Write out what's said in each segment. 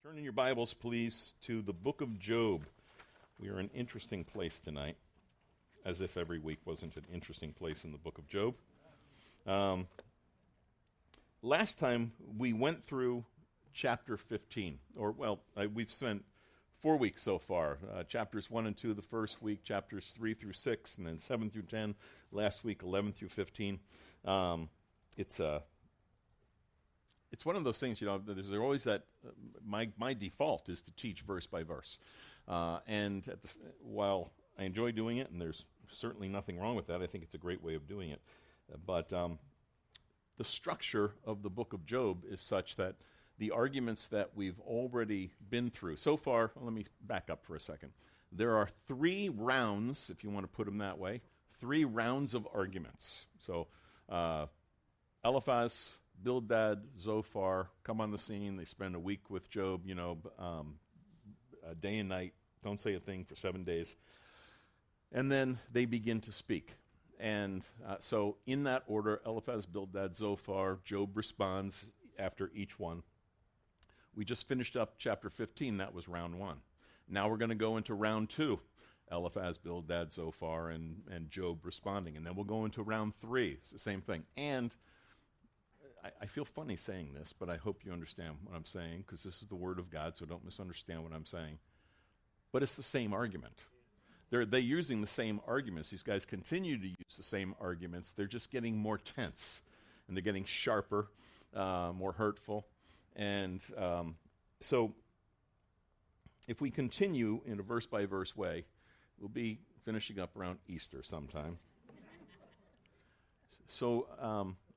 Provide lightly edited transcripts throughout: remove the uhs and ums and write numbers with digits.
Turn in your Bibles, please, to the book of Job. We are in an interesting place tonight, as if every week wasn't an interesting place in the book of Job. Last time we went through chapter 15, we've spent 4 weeks so far. Chapters 1 and 2 the first week, chapters 3 through 6, and then 7 through 10. Last week, 11 through 15. It's one of those things, there's always that, my default is to teach verse by verse. While I enjoy doing it, and there's certainly nothing wrong with that, I think it's a great way of doing it. But the structure of the book of Job is such that the arguments that we've already been through, so far, let me back up for a second. There are 3 rounds, if you want to put them that way, 3 rounds of arguments. So Eliphaz, Bildad, Zophar come on the scene. They spend a week with Job, day and night, don't say a thing for 7 days. And then they begin to speak. And so in that order, Eliphaz, Bildad, Zophar, Job responds after each one. We just finished up chapter 15. That was round 1. Now we're going to go into round 2. Eliphaz, Bildad, Zophar, and Job responding. And then we'll go into round 3. It's the same thing. And I feel funny saying this, but I hope you understand what I'm saying, because this is the Word of God, so don't misunderstand what I'm saying. But it's the same argument. They're using the same arguments. These guys continue to use the same arguments. They're just getting more tense, and they're getting sharper, more hurtful. And so if we continue in a verse-by-verse way, we'll be finishing up around Easter sometime. So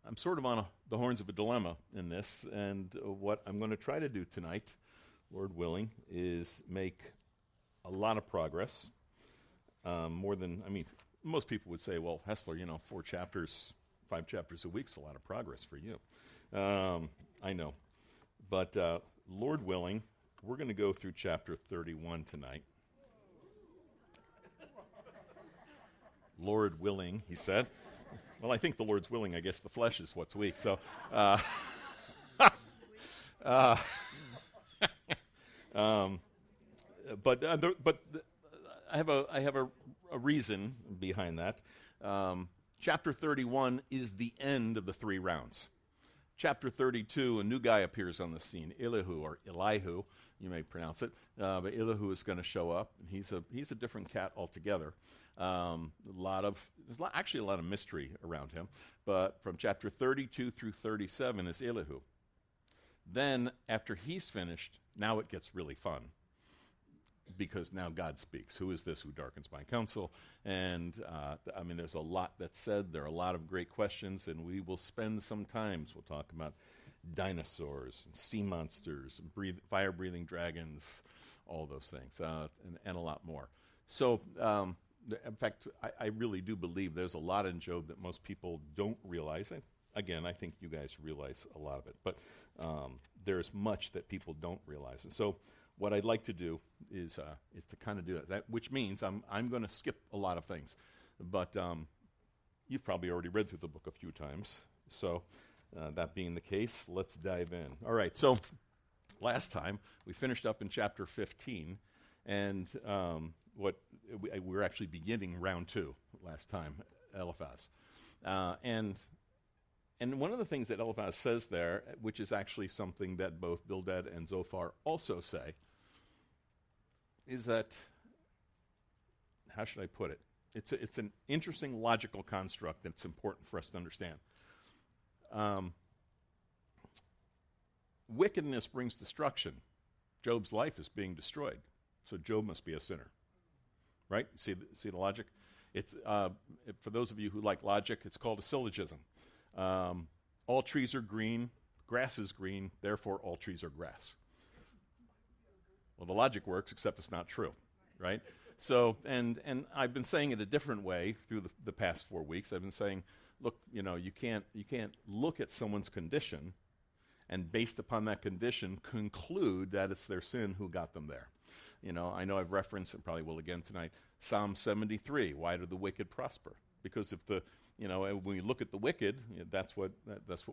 I'm sort of on the horns of a dilemma in this, and what I'm going to try to do tonight, Lord willing, is make a lot of progress. Most people would say, well, Hessler, 4 chapters, 5 chapters a week's a lot of progress for you. I know. But Lord willing, we're going to go through chapter 31 tonight. Lord willing, he said. Well, I think the Lord's willing. I guess the flesh is what's weak. So, but I have a reason behind that. Chapter 31 is the end of the 3 rounds. Chapter 32, a new guy appears on the scene, Elihu, you may pronounce it, but Elihu is going to show up, and he's a different cat altogether. There's actually a lot of mystery around him, but from chapter 32 through 37 is Elihu. Then, after he's finished, now it gets really fun, because now God speaks. Who is this who darkens my counsel? And, there's a lot that's said. There are a lot of great questions, and we will spend some time. We'll talk about dinosaurs and sea monsters and fire-breathing dragons, all those things, and a lot more. So, in fact, I really do believe there's a lot in Job that most people don't realize. Again, I think you guys realize a lot of it, but there's much that people don't realize. And so what I'd like to do is to kind of do that, which means I'm going to skip a lot of things. But you've probably already read through the book a few times. So that being the case, let's dive in. All right, so last time we finished up in chapter 15, and we were actually beginning round 2 last time, Eliphaz. And one of the things that Eliphaz says there, which is actually something that both Bildad and Zophar also say, is that, how should I put it? It's an interesting logical construct that's important for us to understand. Wickedness brings destruction. Job's life is being destroyed, so Job must be a sinner. Right? See the logic? It's for those of you who like logic, it's called a syllogism. All trees are green, grass is green, therefore all trees are grass. Well, the logic works, except it's not true, right? So, and I've been saying it a different way through the past 4 weeks. I've been saying, look, you can't look at someone's condition and based upon that condition conclude that it's their sin who got them there. I know I've referenced, and probably will again tonight, Psalm 73. Why do the wicked prosper? Because if when we look at the wicked, that's what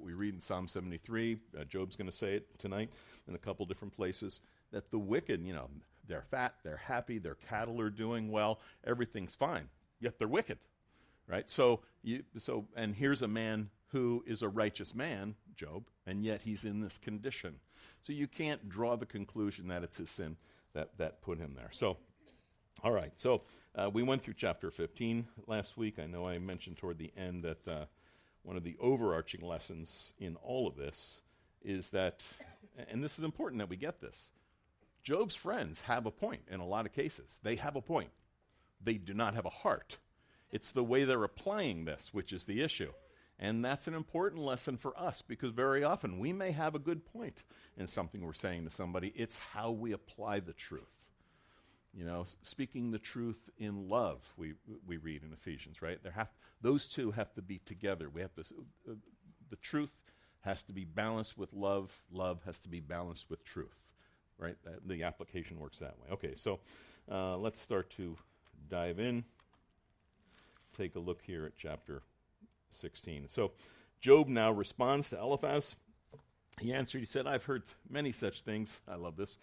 we read in Psalm 73. Job's going to say it tonight in a couple different places, that the wicked, they're fat, they're happy, their cattle are doing well, everything's fine, yet they're wicked, right? And here's a man who is a righteous man, Job, and yet he's in this condition. So you can't draw the conclusion that it's his sin that put him there. So, all right, so we went through chapter 15 last week. I know I mentioned toward the end that one of the overarching lessons in all of this is that, and this is important that we get this, Job's friends have a point in a lot of cases. They have a point. They do not have a heart. It's the way they're applying this, which is the issue. And that's an important lesson for us, because very often we may have a good point in something we're saying to somebody. It's how we apply the truth. Speaking the truth in love, we read in Ephesians, right? Those two have to be together. The truth has to be balanced with love. Love has to be balanced with truth, right? The application works that way. Okay, so let's start to dive in. Take a look here at chapter 16. So Job now responds to Eliphaz. He answered, he said, I've heard many such things. I love this.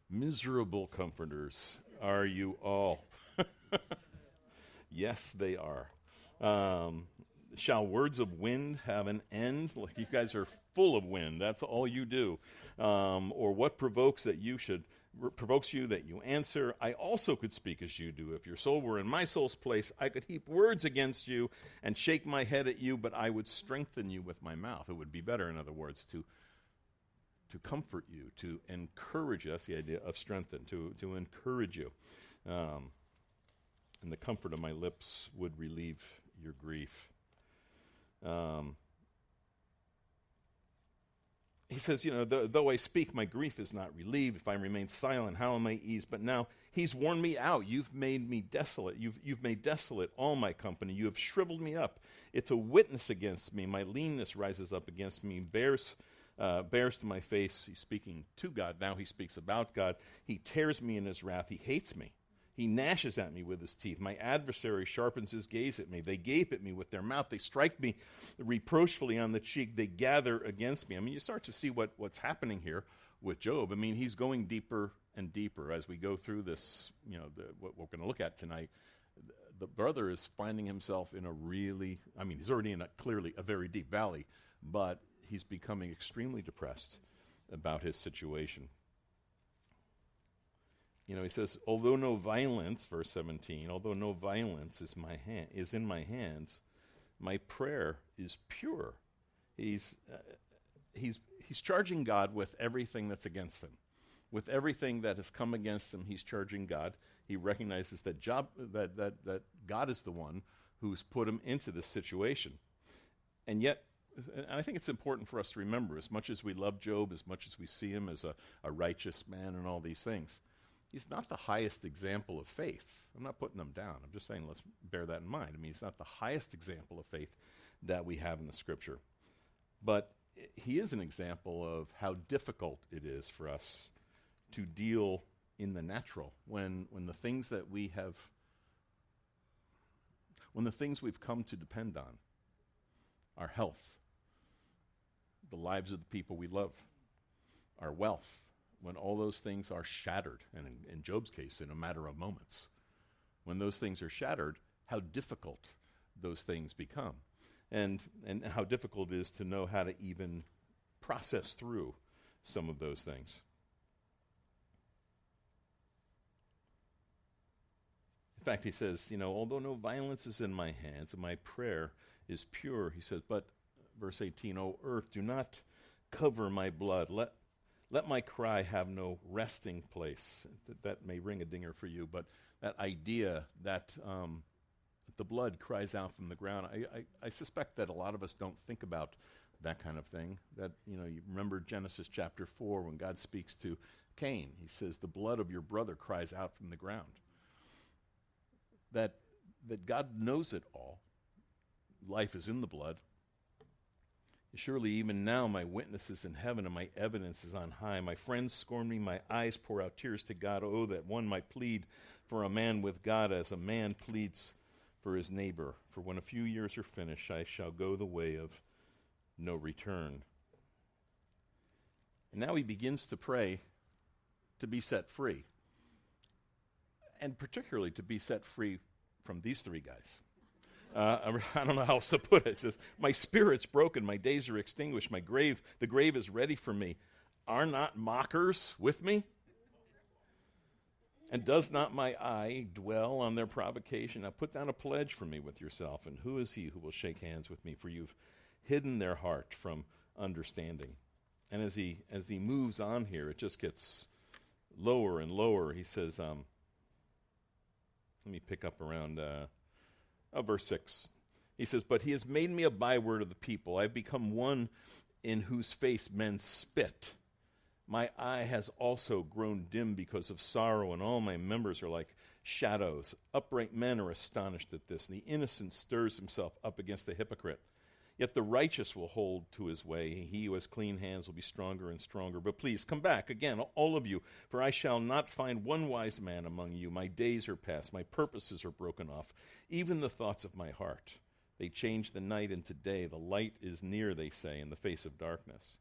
Miserable comforters are you all. Yes, they are. Shall words of wind have an end? Like, you guys are full of wind. That's all you do. Or what provokes you that you answer? I also could speak as you do. If your soul were in my soul's place, I could heap words against you and shake my head at you, but I would strengthen you with my mouth. It would be better, in other words, to comfort you, to encourage you. That's the idea of strengthen, to encourage you. And the comfort of my lips would relieve your grief. He says, though I speak, my grief is not relieved. If I remain silent, how am I eased? But now he's worn me out. You've made me desolate. You've made desolate all my company. You have shriveled me up. It's a witness against me. My leanness rises up against me, bears to my face. He's speaking to God. Now he speaks about God. He tears me in his wrath. He hates me. He gnashes at me with his teeth. My adversary sharpens his gaze at me. They gape at me with their mouth. They strike me reproachfully on the cheek. They gather against me. I mean, you start to see what's happening here with Job. I mean, he's going deeper and deeper as we go through this, what we're going to look at tonight. The brother is finding himself in he's already in clearly a very deep valley, but he's becoming extremely depressed about his situation. He says, although no violence, verse 17, although no violence is in my hands, my prayer is pure. He's charging God with everything that's against him. With everything that has come against him, he's charging God. He recognizes that God is the one who's put him into this situation. And yet, and I think it's important for us to remember, as much as we love Job, as much as we see him as a righteous man and all these things, he's not the highest example of faith. I'm not putting him down. I'm just saying let's bear that in mind. I mean, he's not the highest example of faith that we have in the Scripture. But he is an example of how difficult it is for us to deal in the natural when the things that we have, when the things we've come to depend on, our health, the lives of the people we love, our wealth, when all those things are shattered, and in Job's case, in a matter of moments, when those things are shattered, how difficult those things become, and how difficult it is to know how to even process through some of those things. In fact, he says, although no violence is in my hands, and my prayer is pure, he says, but, verse 18, O earth, do not cover my blood. Let my cry have no resting place. That may ring a dinger for you, but that idea that the blood cries out from the ground, I suspect that a lot of us don't think about that kind of thing. That, you remember Genesis chapter 4 when God speaks to Cain. He says, the blood of your brother cries out from the ground. That God knows it all. Life is in the blood. Surely even now my witness is in heaven and my evidence is on high. My friends scorn me, my eyes pour out tears to God. Oh, that one might plead for a man with God as a man pleads for his neighbor. For when a few years are finished, I shall go the way of no return. And now he begins to pray to be set free, and particularly to be set free from these three guys. I don't know how else to put it. It says, my spirit's broken, my days are extinguished, the grave is ready for me. Are not mockers with me? And does not my eye dwell on their provocation? Now put down a pledge for me with yourself, and who is he who will shake hands with me? For you've hidden their heart from understanding. And as he moves on here, it just gets lower and lower. He says, let me pick up around verse 6. He says, but he has made me a byword of the people. I've become one in whose face men spit. My eye has also grown dim because of sorrow, and all my members are like shadows. Upright men are astonished at this, and the innocent stirs himself up against the hypocrite. Yet the righteous will hold to his way. He who has clean hands will be stronger and stronger. But please, come back again, all of you, for I shall not find one wise man among you. My days are past, my purposes are broken off, even the thoughts of my heart. They change the night into day. The light is near, they say, in the face of darkness.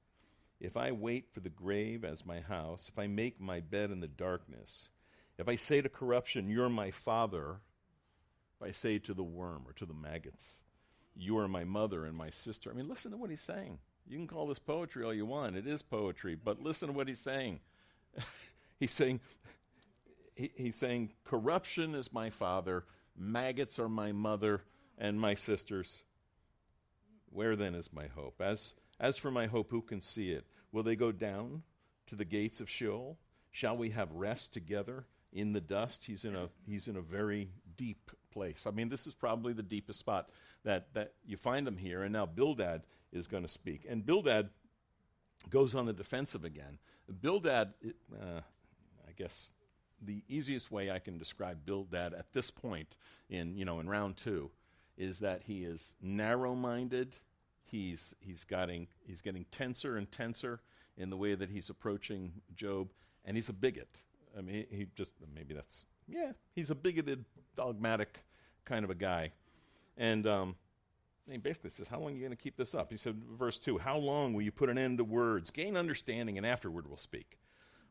If I wait for the grave as my house, if I make my bed in the darkness, if I say to corruption, you're my father, if I say to the worm or to the maggots, you are my mother and my sister. I mean, listen to what he's saying. You can call this poetry all you want. It is poetry, but listen to what he's saying. He's saying, corruption is my father, maggots are my mother and my sisters. Where then is my hope? As for my hope, who can see it? Will they go down to the gates of Sheol? Shall we have rest together in the dust? He's in a very deep place. I mean, this is probably the deepest spot that you find him here. And now Bildad is going to speak. And Bildad goes on the defensive again. Bildad, I guess the easiest way I can describe Bildad at this point in round 2 is that he is narrow-minded. He's getting tenser and tenser in the way that he's approaching Job, and he's a bigot. I mean, he's a bigoted, dogmatic kind of a guy. And he basically says, how long are you going to keep this up? He said, verse 2, how long will you put an end to words? Gain understanding, and afterward we'll speak.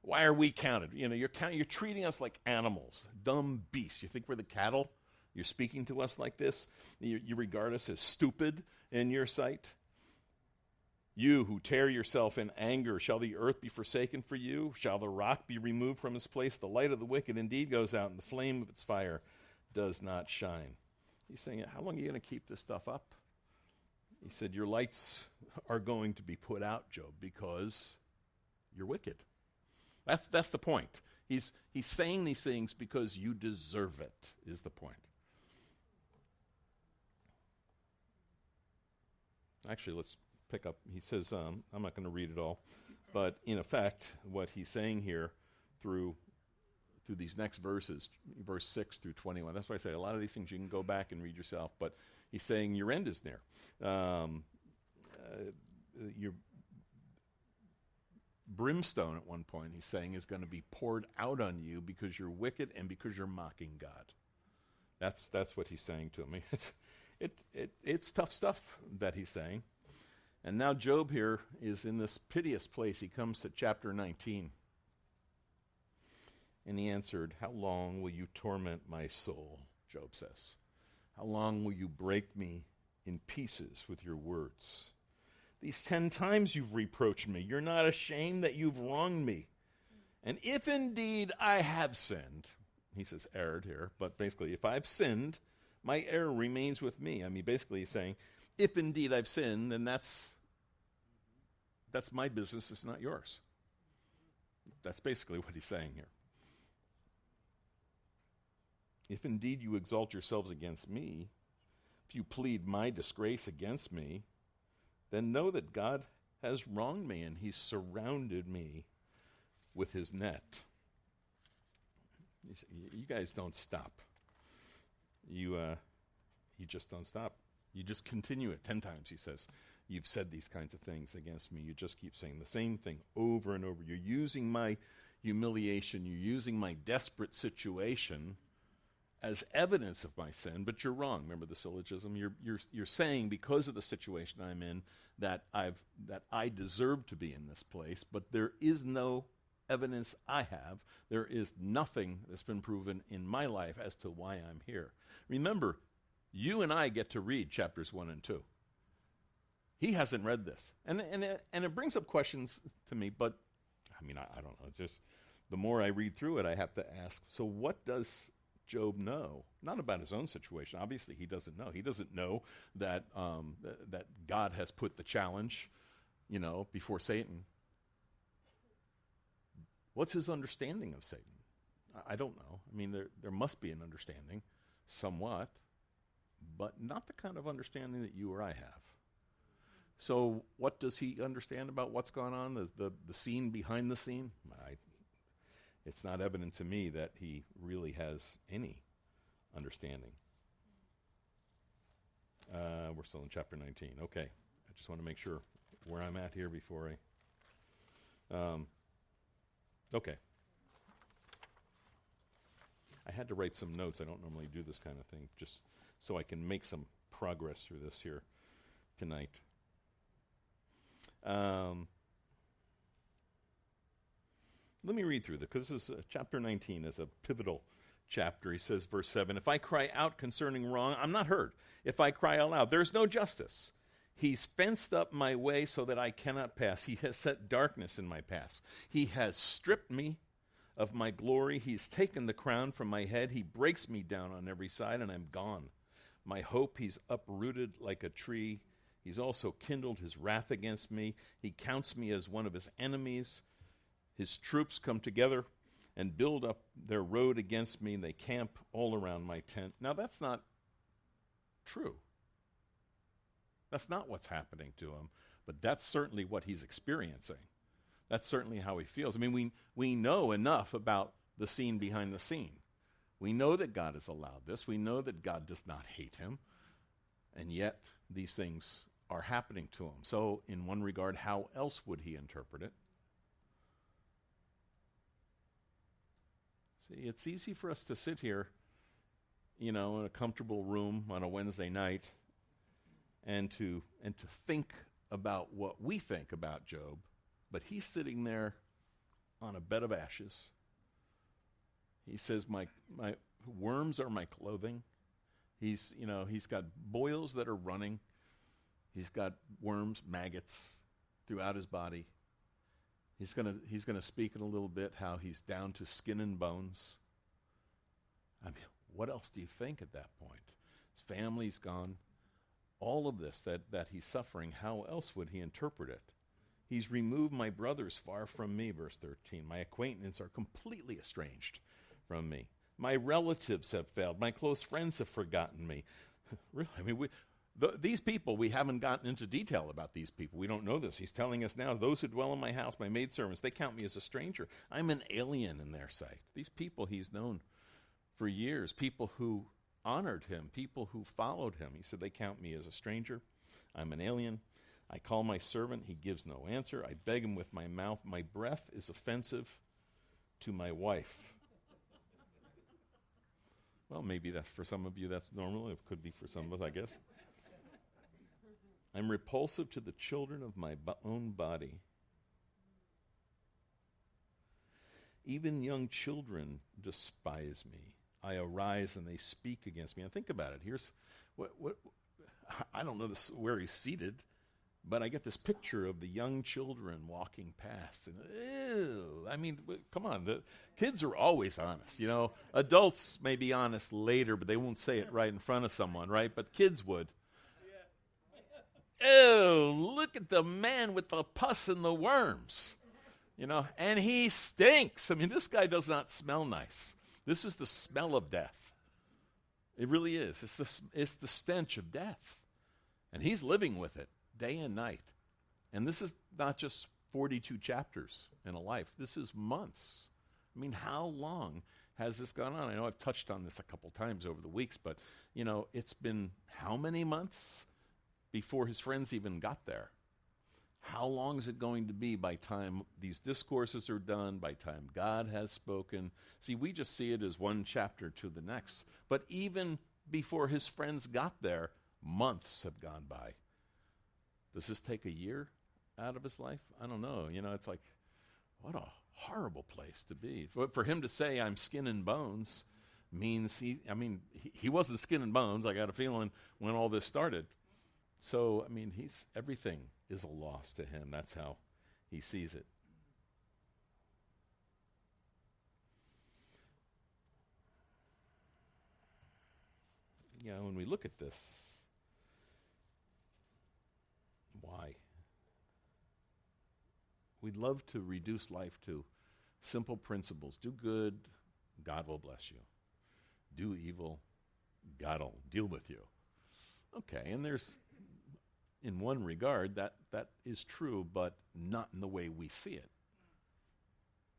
Why are we counted? You're treating us like animals, dumb beasts. You think we're the cattle? You're speaking to us like this? You regard us as stupid in your sight? You who tear yourself in anger, shall the earth be forsaken for you? Shall the rock be removed from its place? The light of the wicked indeed goes out, and the flame of its fire does not shine. He's saying, how long are you going to keep this stuff up? He said, your lights are going to be put out, Job, because you're wicked. That's the point. He's saying these things because you deserve it, is the point. Actually, let's pick up. He says, I'm not going to read it all, but in effect, what he's saying here through these next verses, verse 6 through 21, that's why I say a lot of these things you can go back and read yourself, but he's saying your end is near. Your brimstone at one point, he's saying, is going to be poured out on you because you're wicked and because you're mocking God. That's what he's saying to him. It's tough stuff that he's saying. And now Job here is in this piteous place. He comes to chapter 19. And he answered, how long will you torment my soul? Job says. How long will you break me in pieces with your words? These 10 times you've reproached me. You're not ashamed that you've wronged me. And if indeed I have sinned, he says erred here, but basically if I've sinned, my error remains with me. I mean, basically he's saying, if indeed I've sinned, then that's my business, it's not yours. That's basically what he's saying here. If indeed you exalt yourselves against me, if you plead my disgrace against me, then know that God has wronged me and he's surrounded me with his net. You guys don't stop. You just don't stop. You just continue it 10 times, he says. You've said these kinds of things against me. You just keep saying the same thing over and over. You're using my humiliation. You're using my desperate situation as evidence of my sin, but you're wrong. Remember the syllogism? You're saying because of the situation I'm in that I deserve to be in this place, but there is no evidence I have. There is nothing that's been proven in my life as to why I'm here. Remember, you and I get to read chapters 1 and 2. He hasn't read this. And it brings up questions to me, but I mean, I don't know. It's just the more I read through it, I have to ask, so what does Job know? Not about his own situation. Obviously, he doesn't know. He doesn't know that that God has put the challenge, before Satan. What's his understanding of Satan? I don't know. I mean, there must be an understanding, somewhat, but not the kind of understanding that you or I have. So what does he understand about what's gone on, the scene behind the scene? It's not evident to me that he really has any understanding. We're still in chapter 19. Okay. I just want to make sure where I'm at here before I... okay. I had to write some notes. I don't normally do this kind of thing, just so I can make some progress through this here tonight. Let me read through this, because this is chapter 19 is a pivotal chapter. He says, verse 7, if I cry out concerning wrong, I'm not heard. If I cry aloud, there's no justice. He's fenced up my way so that I cannot pass. He has set darkness in my path. He has stripped me of my glory. He's taken the crown from my head. He breaks me down on every side, and I'm gone. My hope he's uprooted like a tree. He's also kindled his wrath against me. He counts me as one of his enemies. His troops come together and build up their road against me, and they camp all around my tent. Now, that's not true. That's not what's happening to him, but that's certainly what he's experiencing. That's certainly how he feels. I mean, we know enough about the scene behind the scene. We know that God has allowed this. We know that God does not hate him, and yet these things are happening to him. So, in one regard, how else would he interpret it? See, it's easy for us to sit here, in a comfortable room on a Wednesday night and to think about what we think about Job, but he's sitting there on a bed of ashes. He says, my worms are my clothing. He's got boils that are running. He's got worms, maggots throughout his body. He's gonna speak in a little bit how he's down to skin and bones. I mean, what else do you think at that point? His family's gone. All of this that he's suffering, how else would he interpret it? He's removed my brothers far from me, verse 13. My acquaintances are completely estranged from me. My relatives have failed. My close friends have forgotten me. Really, I mean, these people, we haven't gotten into detail about these people. We don't know this. He's telling us now, those who dwell in my house, my maidservants, they count me as a stranger. I'm an alien in their sight. These people he's known for years, people who honored him, people who followed him. He said, they count me as a stranger. I'm an alien. I call my servant. He gives no answer. I beg him with my mouth. My breath is offensive to my wife. Well, maybe that's for some of you, that's normal. It could be for some of us, I guess. I'm repulsive to the children of my own body. Even young children despise me. I arise and they speak against me. And think about it. Here's what I don't know where he's seated, but I get this picture of the young children walking past. And ew, I mean, come on. The kids are always honest. Adults may be honest later, but they won't say it right in front of someone, right? But kids would. Ew, look at the man with the pus and the worms, and he stinks. I mean, this guy does not smell nice. This is the smell of death. It really is. It's the stench of death. And he's living with it day and night. And this is not just 42 chapters in a life. This is months. I mean, how long has this gone on? I know I've touched on this a couple times over the weeks, but, it's been how many months before his friends even got there? How long is it going to be by time these discourses are done, by time God has spoken? See, we just see it as one chapter to the next. But even before his friends got there, months have gone by. Does this take a year out of his life? I don't know. It's like, what a horrible place to be. For him to say, I'm skin and bones, means he wasn't skin and bones, I got a feeling, when all this started. So, everything is a loss to him. That's how he sees it. When we look at this, why? We'd love to reduce life to simple principles. Do good, God will bless you. Do evil, God will deal with you. Okay, and there's, in one regard, that is true, but not in the way we see it.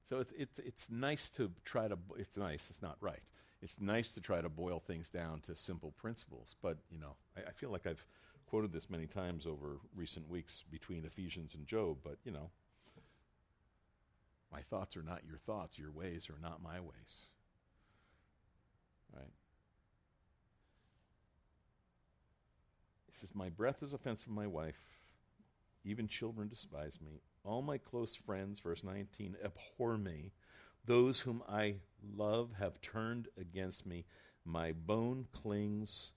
So it's nice to try to, it's not right. It's nice to try to boil things down to simple principles, but, I feel like I've quoted this many times over recent weeks between Ephesians and Job, but, my thoughts are not your thoughts, your ways are not my ways. Right? He says, my breath is offensive to my wife, even children despise me. All my close friends, verse 19, abhor me. Those whom I love have turned against me. My bone clings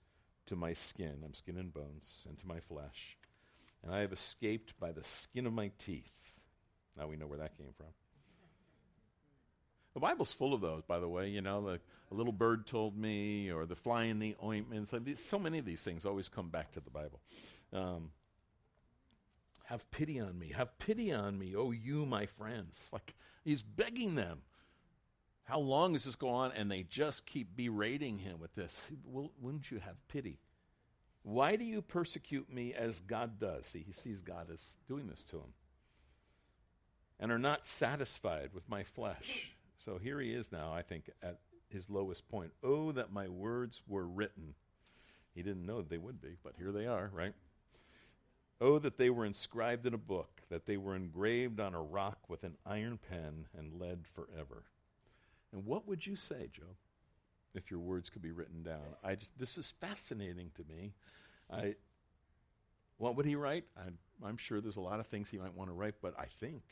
to my skin. I'm skin and bones, and to my flesh. And I have escaped by the skin of my teeth. Now we know where that came from. The Bible's full of those, by the way. A little bird told me, or the fly in the ointment. So many of these things always come back to the Bible. Have pity on me. Have pity on me, oh you, my friends. Like, he's begging them. How long does this go on? And they just keep berating him with this. Wouldn't you have pity? Why do you persecute me as God does? See, he sees God as doing this to him. And are not satisfied with my flesh. So here he is now, I think, at his lowest point. Oh, that my words were written. He didn't know that they would be, but here they are, right? Oh, that they were inscribed in a book, that they were engraved on a rock with an iron pen and led forever. And what would you say, Job, if your words could be written down? This is fascinating to me. What would he write? I'm sure there's a lot of things he might want to write, but I think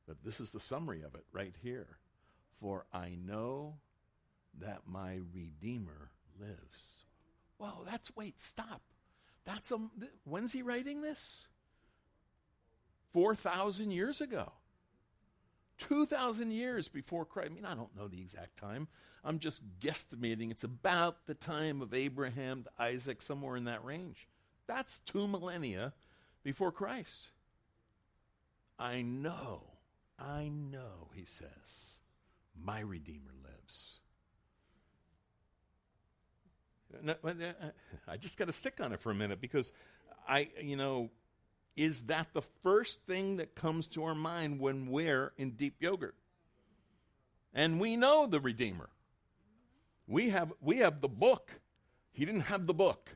that this is the summary of it right here. For I know that my Redeemer lives. Whoa, stop. When's he writing this? 4,000 years ago. 2,000 years before Christ. I don't know the exact time. I'm just guesstimating. It's about the time of Abraham to Isaac, somewhere in that range. That's 2 millennia before Christ. I know, he says, my Redeemer lives. I just got to stick on it for a minute because is that the first thing that comes to our mind when we're in deep yogurt? And we know the Redeemer. We have the book. He didn't have the book.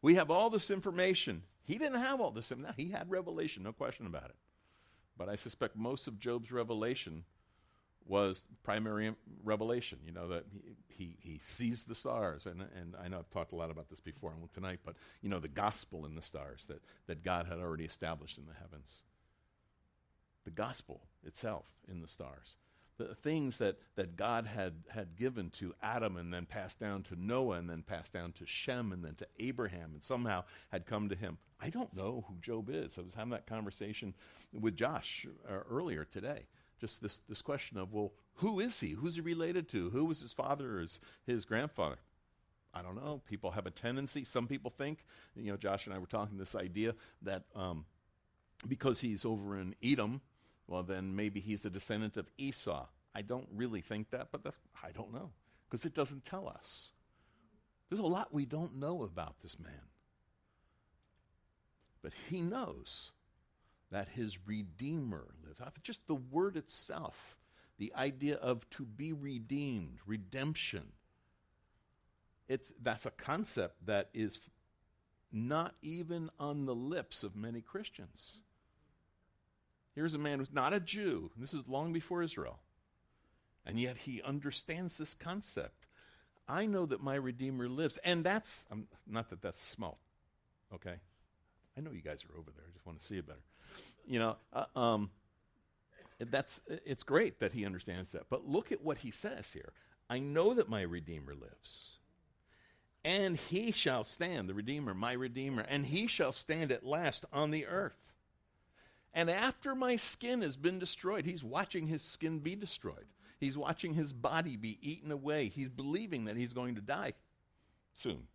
We have all this information. He didn't have all this. Now, he had revelation, no question about it. But I suspect most of Job's revelation was primary revelation, that he sees the stars. And I know I've talked a lot about this before, I won't tonight, but, the gospel in the stars that God had already established in the heavens. The gospel itself in the stars. The things that God had given to Adam and then passed down to Noah and then passed down to Shem and then to Abraham and somehow had come to him. I don't know who Job is. I was having that conversation with Josh earlier today. Just this question of, well, who is he? Who's he related to? Who was his father or his grandfather? I don't know. People have a tendency. Some people think, Josh and I were talking this idea that because he's over in Edom, well, then maybe he's a descendant of Esau. I don't really think that, but I don't know, because it doesn't tell us. There's a lot we don't know about this man. But he knows that his Redeemer lives. Just the word itself, the idea of to be redeemed, redemption, that's a concept that is not even on the lips of many Christians. Here's a man who's not a Jew. This is long before Israel. And yet he understands this concept. I know that my Redeemer lives. And that's, not that that's small, okay? I know you guys are over there. I just want to see it better. It's great that he understands that. But look at what he says here. I know that my Redeemer lives. And he shall stand, the Redeemer, my Redeemer, and he shall stand at last on the earth. And after my skin has been destroyed, he's watching his skin be destroyed. He's watching his body be eaten away. He's believing that he's going to die soon.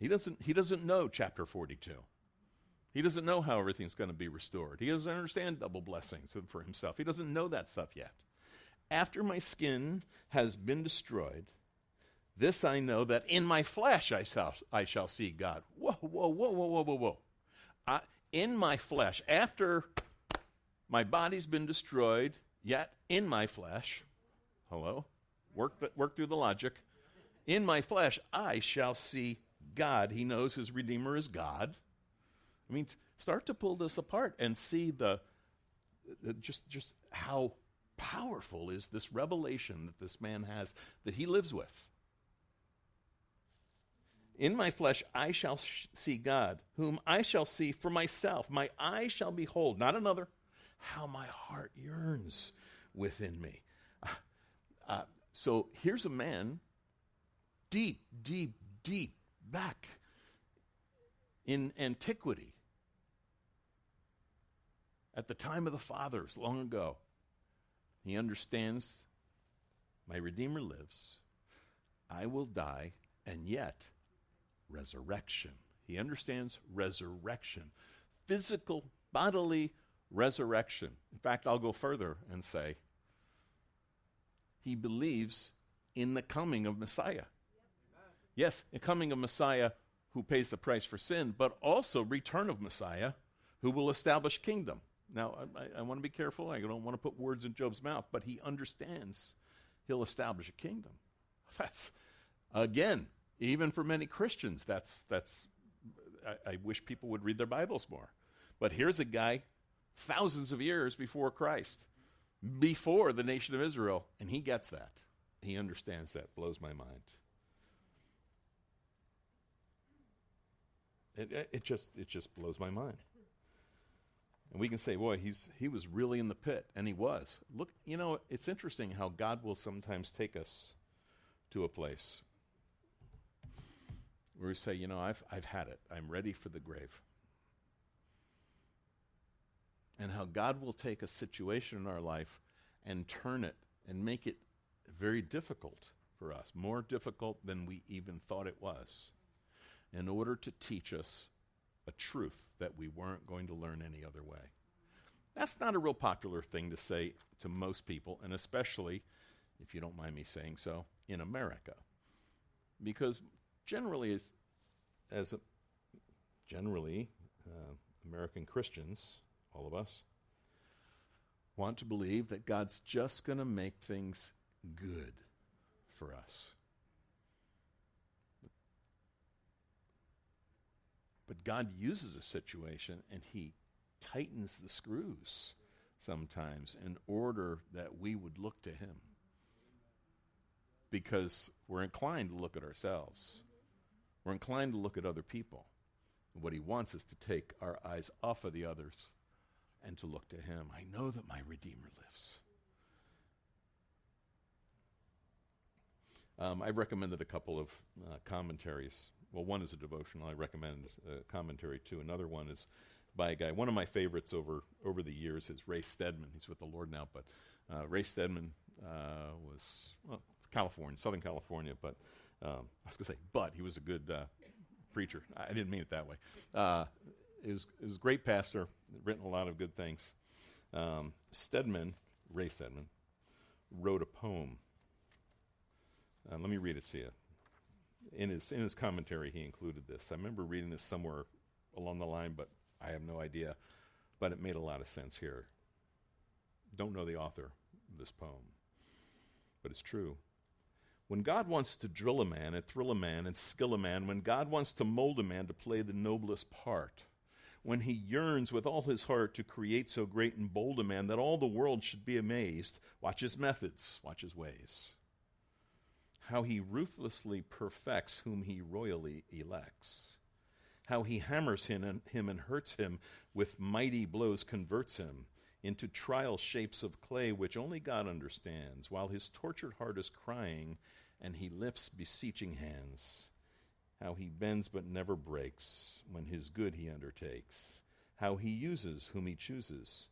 He doesn't know chapter 42. He doesn't know how everything's going to be restored. He doesn't understand double blessings for himself. He doesn't know that stuff yet. After my skin has been destroyed, this I know, that in my flesh I shall see God. Whoa. In my flesh, after my body's been destroyed, yet in my flesh, work through the logic, in my flesh I shall see God. He knows his Redeemer is God. I mean, start to pull this apart and see just how powerful is this revelation that this man has, that he lives with. In my flesh I shall see God, whom I shall see for myself. My eye shall behold, not another, how my heart yearns within me. So here's a man deep back in antiquity, at the time of the fathers, long ago. He understands my Redeemer lives. I will die, and yet resurrection. He understands resurrection. Physical, bodily resurrection. In fact, I'll go further and say he believes in the coming of Messiah. Yes, the coming of Messiah who pays the price for sin, but also return of Messiah who will establish kingdom. Now, I want to be careful. I don't want to put words in Job's mouth, but he understands he'll establish a kingdom. That's, again, even for many Christians, I wish people would read their Bibles more. But here's a guy thousands of years before Christ, before the nation of Israel, and he gets that. He understands that. Blows my mind. It just blows my mind. And we can say, boy, he was really in the pit, and he was. Look, it's interesting how God will sometimes take us to a place where we say, I've had it. I'm ready for the grave. And how God will take a situation in our life and turn it and make it very difficult for us, more difficult than we even thought it was, in order to teach us a truth that we weren't going to learn any other way. That's not a real popular thing to say to most people, and especially, if you don't mind me saying so, in America. Because generally, American Christians, all of us, want to believe that God's just going to make things good for us. But God uses a situation and he tightens the screws sometimes in order that we would look to him. Because we're inclined to look at ourselves. We're inclined to look at other people. And what he wants is to take our eyes off of the others and to look to him. I know that my Redeemer lives. I've recommended a couple of commentaries. Well, one is a devotional. I recommend a commentary too. Another one is by a guy. One of my favorites over the years is Ray Stedman. He's with the Lord now, but Ray Stedman was Southern California. But I was going to say, but he was a good preacher. I didn't mean it that way. He was a great pastor, written a lot of good things. Ray Stedman, wrote a poem. Let me read it to you. In his commentary, he included this. I remember reading this somewhere along the line, but I have no idea. But it made a lot of sense here. Don't know the author of this poem, but it's true. When God wants to drill a man and thrill a man and skill a man, when God wants to mold a man to play the noblest part, when he yearns with all his heart to create so great and bold a man that all the world should be amazed. Watch his methods, watch his ways. How he ruthlessly perfects whom he royally elects. How he hammers him and hurts him with mighty blows, converts him into trial shapes of clay which only God understands, while his tortured heart is crying and he lifts beseeching hands. How he bends but never breaks when his good he undertakes. How he uses whom he chooses,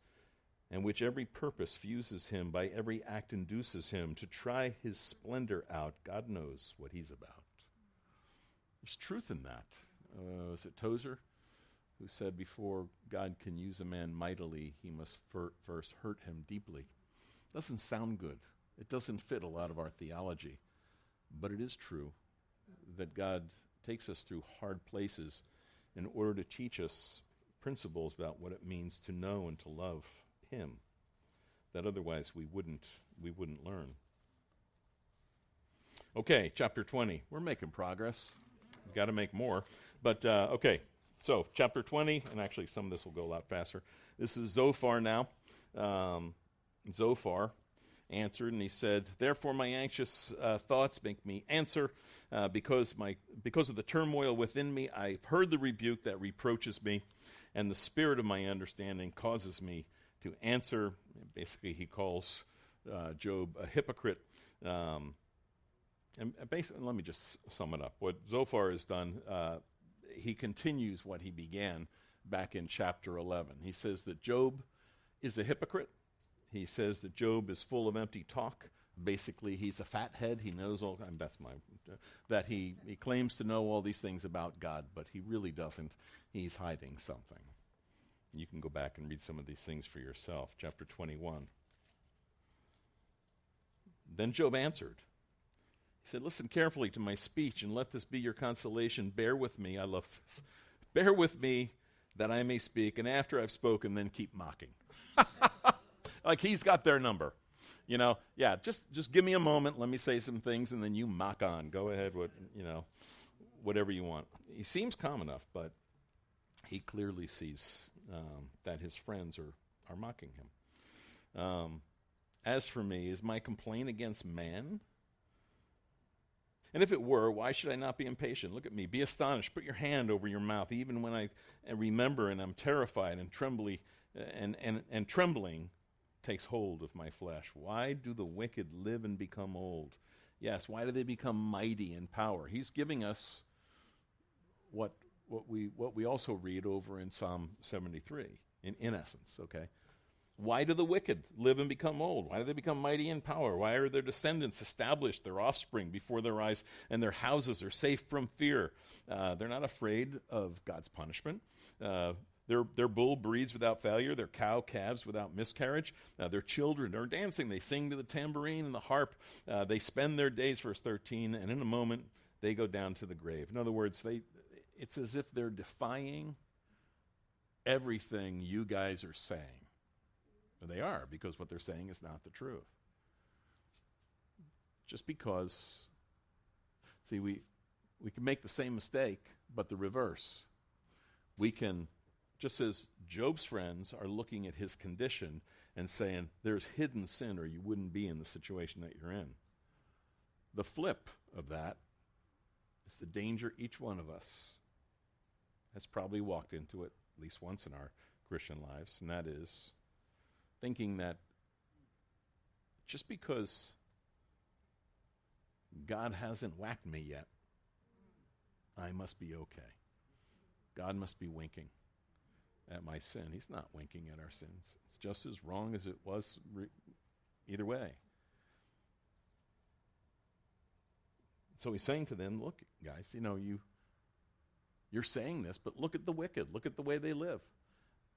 and which every purpose fuses him, by every act induces him to try his splendor out. God knows what he's about. There's truth in that. Was it Tozer who said, before God can use a man mightily, he must first hurt him deeply? Doesn't sound good. It doesn't fit a lot of our theology. But it is true that God takes us through hard places in order to teach us principles about what it means to know and to love him that otherwise we wouldn't learn. Okay, chapter 20. We're making progress. We've got to make more. But, okay, so chapter 20, and actually some of this will go a lot faster. This is Zophar now. Zophar answered, and he said, therefore my anxious thoughts make me answer, because of the turmoil within me. I've heard the rebuke that reproaches me, and the spirit of my understanding causes me to answer. Basically, he calls Job a hypocrite. And basically, let me just sum it up. What Zophar has done, he continues what he began back in chapter 11. He says that Job is a hypocrite. He says that Job is full of empty talk. Basically, he's a fathead. He knows all. That he claims to know all these things about God, but he really doesn't. He's hiding something. You can go back and read some of these things for yourself. Chapter 21. Then Job answered. He said, listen carefully to my speech, and let this be your consolation. Bear with me. I love this. Bear with me that I may speak, and after I've spoken, then keep mocking. Like he's got their number. You know, yeah, just give me a moment. Let me say some things, and then you mock on. Go ahead with, whatever you want. He seems calm enough, but he clearly sees that his friends are mocking him. As for me, is my complaint against man? And if it were, why should I not be impatient? Look at me, be astonished, put your hand over your mouth, even when I remember and I'm terrified and trembling takes hold of my flesh. Why do the wicked live and become old? Yes, why do they become mighty in power? He's giving us what we also read over in Psalm 73, in essence, okay? Why do the wicked live and become old? Why do they become mighty in power? Why are their descendants established, their offspring before their eyes, and their houses are safe from fear? They're not afraid of God's punishment. Their bull breeds without failure, their cow calves without miscarriage. Their children are dancing. They sing to the tambourine and the harp. They spend their days, verse 13, and in a moment they go down to the grave. In other words, it's as if they're defying everything you guys are saying. They are, because what they're saying is not the truth. Just because, see, we can make the same mistake, but the reverse. We can, just as Job's friends are looking at his condition and saying, there's hidden sin or you wouldn't be in the situation that you're in. The flip of that is the danger each one of us has probably walked into it at least once in our Christian lives, and that is thinking that just because God hasn't whacked me yet, I must be okay. God must be winking at my sin. He's not winking at our sins. It's just as wrong as it was either way. So he's saying to them, look, guys, you're saying this, but look at the wicked. Look at the way they live.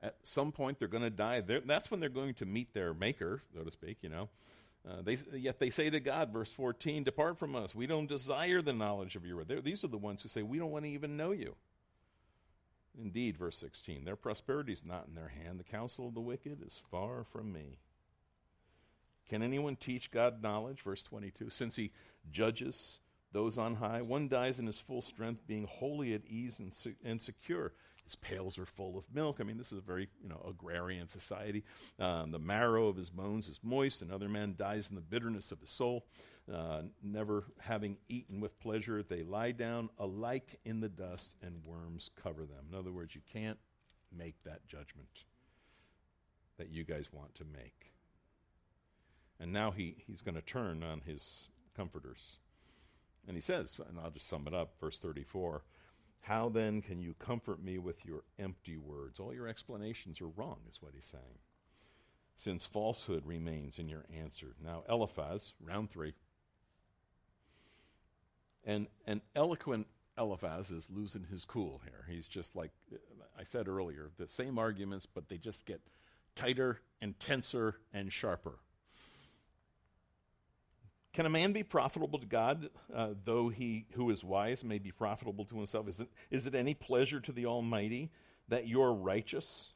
At some point, they're going to die. That's when they're going to meet their maker, so to speak, Yet they say to God, verse 14, depart from us. We don't desire the knowledge of your word. These are the ones who say, we don't want to even know you. Indeed, verse 16, their prosperity is not in their hand. The counsel of the wicked is far from me. Can anyone teach God knowledge? Verse 22, since he judges those on high, one dies in his full strength, being wholly at ease and secure. His pails are full of milk. I mean, this is a very, agrarian society. The marrow of his bones is moist. Another man dies in the bitterness of his soul. Never having eaten with pleasure, they lie down alike in the dust, and worms cover them. In other words, you can't make that judgment that you guys want to make. And now he's going to turn on his comforters. And he says, and I'll just sum it up, verse 34, "How then can you comfort me with your empty words? All your explanations are wrong," is what he's saying, "since falsehood remains in your answer." Now, Eliphaz, round 3. And an eloquent Eliphaz is losing his cool here. He's just like I said earlier, the same arguments, but they just get tighter and tenser and sharper. Can a man be profitable to God, though he who is wise may be profitable to himself? Is it any pleasure to the Almighty that you're righteous?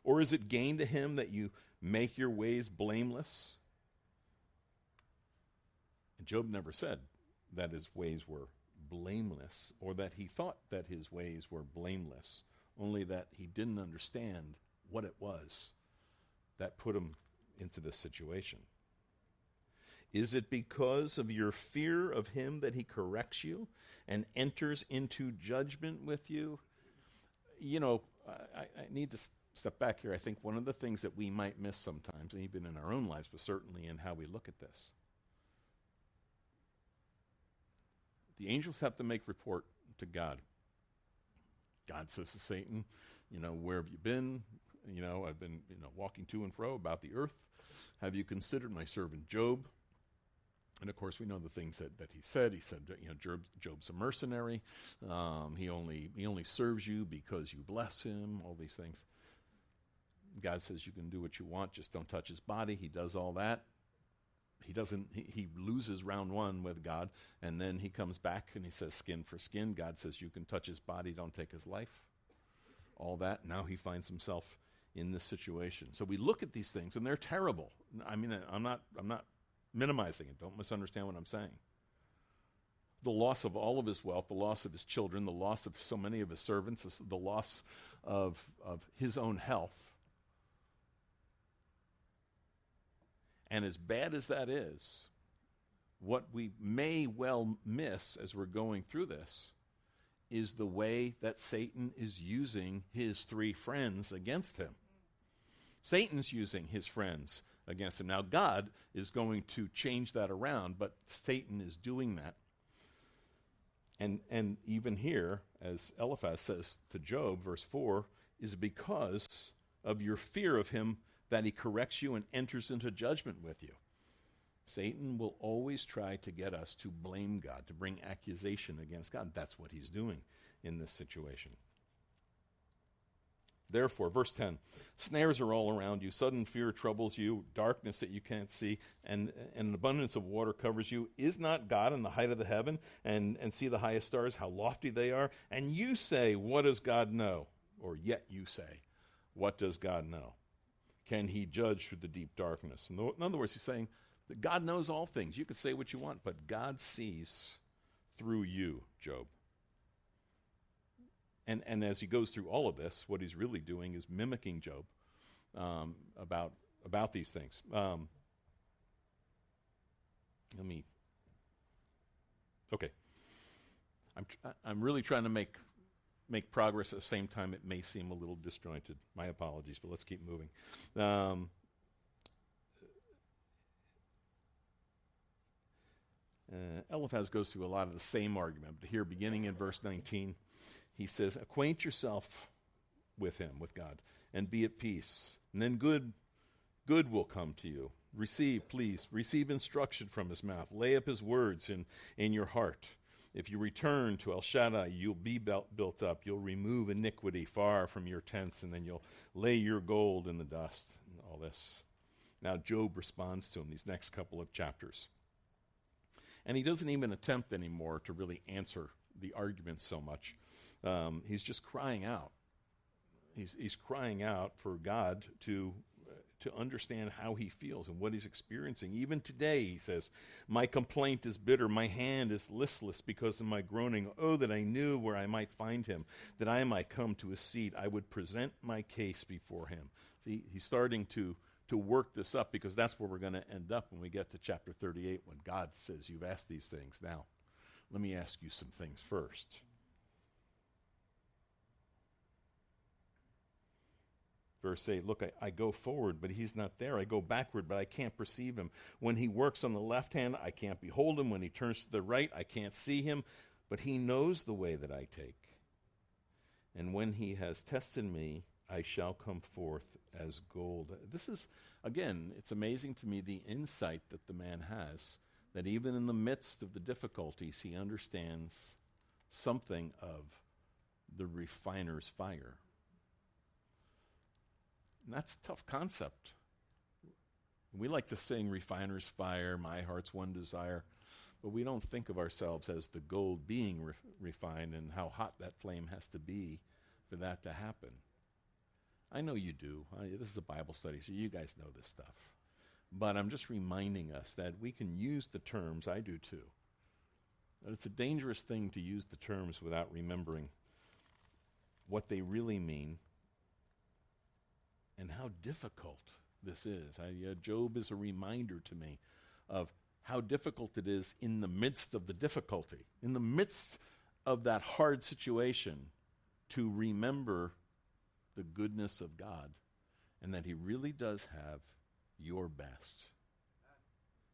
Or is it gain to him that you make your ways blameless? And Job never said that his ways were blameless, or that he thought that his ways were blameless, only that he didn't understand what it was that put him into this situation. Is it because of your fear of him that he corrects you and enters into judgment with you? I need to step back here. I think one of the things that we might miss sometimes, even in our own lives, but certainly in how we look at this, the angels have to make report to God. God says to Satan, "Where have you been? I've been, walking to and fro about the earth. Have you considered my servant Job?" And of course, we know the things that he said. He said, Job's a mercenary. He only serves you because you bless him. All these things. God says you can do what you want, just don't touch his body. He does all that. He loses round 1 with God, and then he comes back and he says skin for skin. God says you can touch his body, don't take his life. All that. Now he finds himself in this situation. So we look at these things, and they're terrible. I mean, I'm not minimizing it. Don't misunderstand what I'm saying. The loss of all of his wealth, the loss of his children, the loss of so many of his servants, the loss of his own health. And as bad as that is, what we may well miss as we're going through this is the way that Satan is using his 3 friends against him. Satan's using his friends against him. Now, God is going to change that around, but Satan is doing that. And even here, as Eliphaz says to Job, verse 4, is because of your fear of him that he corrects you and enters into judgment with you. Satan will always try to get us to blame God, to bring accusation against God. That's what he's doing in this situation. Therefore, verse 10, snares are all around you, sudden fear troubles you, darkness that you can't see, and an abundance of water covers you. Is not God in the height of the heaven, and see the highest stars, how lofty they are? And you say, what does God know? Or yet you say, what does God know? Can he judge through the deep darkness? In other words, he's saying that God knows all things. You can say what you want, but God sees through you, Job. And as he goes through all of this, what he's really doing is mimicking Job about these things. I'm really trying to make progress. At the same time, it may seem a little disjointed. My apologies, but let's keep moving. Eliphaz goes through a lot of the same argument, but here, beginning in verse 19, he says, acquaint yourself with him, with God, and be at peace. And then good will come to you. Receive instruction from his mouth. Lay up his words in your heart. If you return to El Shaddai, you'll be built up. You'll remove iniquity far from your tents, and then you'll lay your gold in the dust, and all this. Now Job responds to him these next couple of chapters. And he doesn't even attempt anymore to really answer the argument so much. He's just crying out. He's crying out for God to to understand how he feels and what he's experiencing. Even today, he says, my complaint is bitter, my hand is listless because of my groaning. Oh, that I knew where I might find him, that I might come to his seat. I would present my case before him. See, he's starting to work this up, because that's where we're going to end up when we get to chapter 38, when God says, you've asked these things. Now, let me ask you some things first. Verse 8, look, I go forward, but he's not there. I go backward, but I can't perceive him. When he works on the left hand, I can't behold him. When he turns to the right, I can't see him. But he knows the way that I take. And when he has tested me, I shall come forth as gold. This is, again, it's amazing to me the insight that the man has, that even in the midst of the difficulties, he understands something of the refiner's fire. And that's a tough concept. We like to sing refiner's fire, my heart's one desire, but we don't think of ourselves as the gold being refined and how hot that flame has to be for that to happen. I know you do. This is a Bible study, so you guys know this stuff. But I'm just reminding us that we can use the terms, I do too, that it's a dangerous thing to use the terms without remembering what they really mean and how difficult this is. Job is a reminder to me of how difficult it is in the midst of the difficulty, in the midst of that hard situation, to remember the goodness of God and that he really does have your best.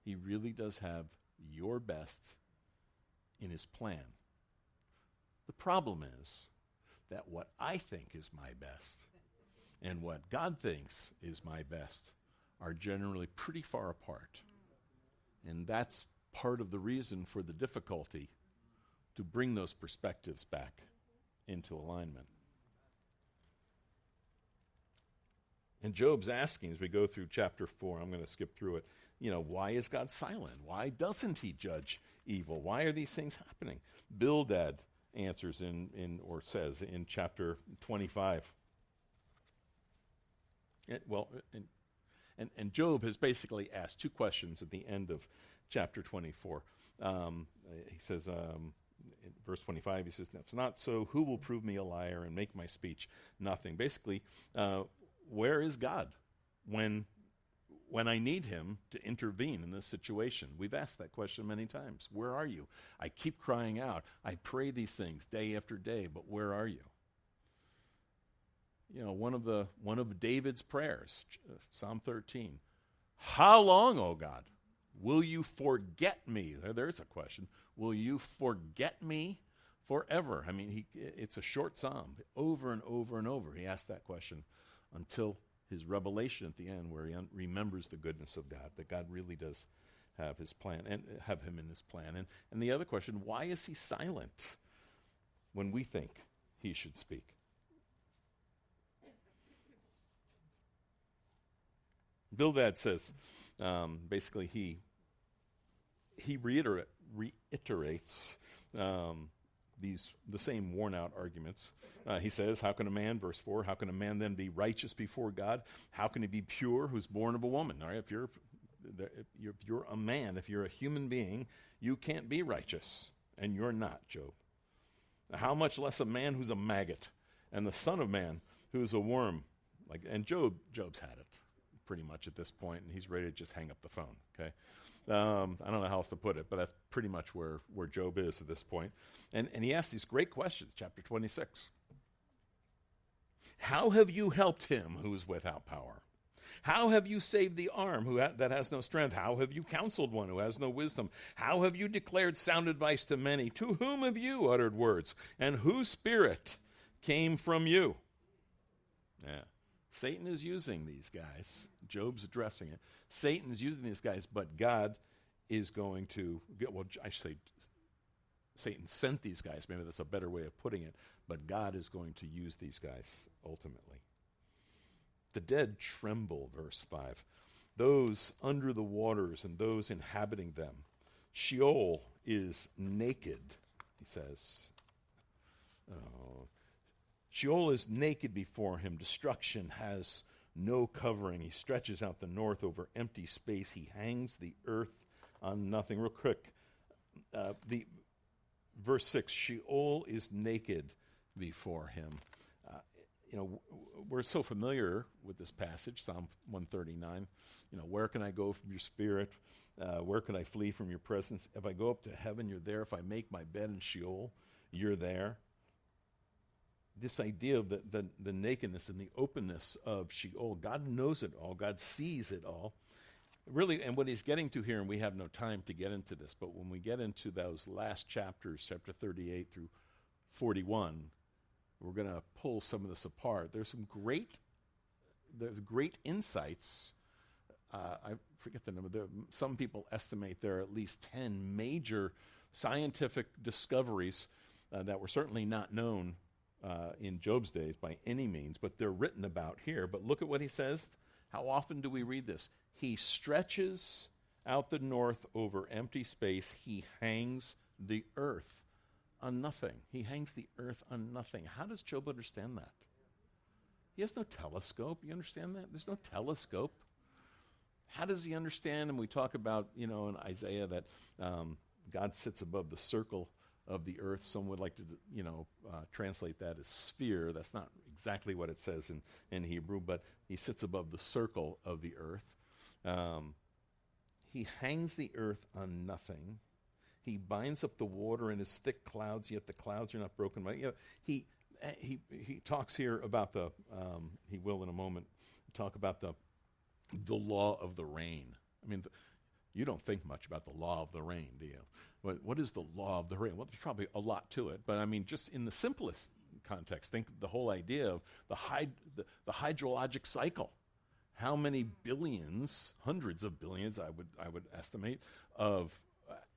He really does have your best in his plan. The problem is that what I think is my best and what God thinks is my best are generally pretty far apart. And that's part of the reason for the difficulty to bring those perspectives back into alignment. And Job's asking, as we go through chapter 4, I'm going to skip through it, why is God silent? Why doesn't he judge evil? Why are these things happening? Bildad answers or says in chapter 25. And Job has basically asked two questions at the end of chapter 24. He says, in verse 25, he says, if it's not so, who will prove me a liar and make my speech nothing? Basically, where is God when I need him to intervene in this situation? We've asked that question many times. Where are you? I keep crying out. I pray these things day after day, but where are you? One of David's prayers, Psalm 13. How long, O God, will you forget me? There's a question. Will you forget me forever? I mean, it's a short psalm. Over and over and over, he asked that question until his revelation at the end, where he remembers the goodness of God, that God really does have his plan and have him in his plan. And the other question, why is he silent when we think he should speak? Bildad says, basically he reiterates the same worn-out arguments. He says, how can a man, verse 4, how can a man then be righteous before God? How can he be pure who's born of a woman? All right, if you're a man, if you're a human being, you can't be righteous, and you're not, Job. How much less a man who's a maggot, and the son of man who's a worm? And Job's had it pretty much at this point, and he's ready to just hang up the phone, okay? I don't know how else to put it, but that's pretty much where Job is at this point. And he asks these great questions, chapter 26. How have you helped him who is without power? How have you saved the arm that has no strength? How have you counseled one who has no wisdom? How have you declared sound advice to many? To whom have you uttered words? And whose spirit came from you? Yeah. Satan is using these guys. Job's addressing it. Satan is using these guys, but God is going to, I should say Satan sent these guys. Maybe that's a better way of putting it. But God is going to use these guys ultimately. The dead tremble, verse 5. Those under the waters and those inhabiting them. Sheol is naked, he says. Sheol is naked before him. Destruction has no covering. He stretches out the north over empty space. He hangs the earth on nothing. Real quick, the verse 6, Sheol is naked before him. We're so familiar with this passage, Psalm 139. Where can I go from your spirit? Where can I flee from your presence? If I go up to heaven, you're there. If I make my bed in Sheol, you're there. This idea of the nakedness and the openness of Sheol, God knows it all. God sees it all. Really, and what he's getting to here, and we have no time to get into this, but when we get into those last chapters, chapter 38 through 41, we're going to pull some of this apart. There's great insights. I forget the number. Some people estimate there are at least 10 major scientific discoveries that were certainly not known in Job's days by any means, but they're written about here. But look at what he says. How often do we read this? He stretches out the north over empty space. He hangs the earth on nothing. He hangs the earth on nothing. How does Job understand that? He has no telescope. You understand that? There's no telescope. How does he understand? And we talk about, in Isaiah that God sits above the circle of the earth. Some would like to, translate that as sphere. That's not exactly what it says in Hebrew, but he sits above the circle of the earth. He hangs the earth on nothing. He binds up the water in his thick clouds, yet the clouds are not broken by. He talks here about he will in a moment talk about the law of the rain. I mean, you don't think much about the law of the rain, do you? What is the law of the rain? Well, there's probably a lot to it, but I mean, just in the simplest context, think of the whole idea of the hydrologic cycle. How many billions, hundreds of billions, I would estimate, of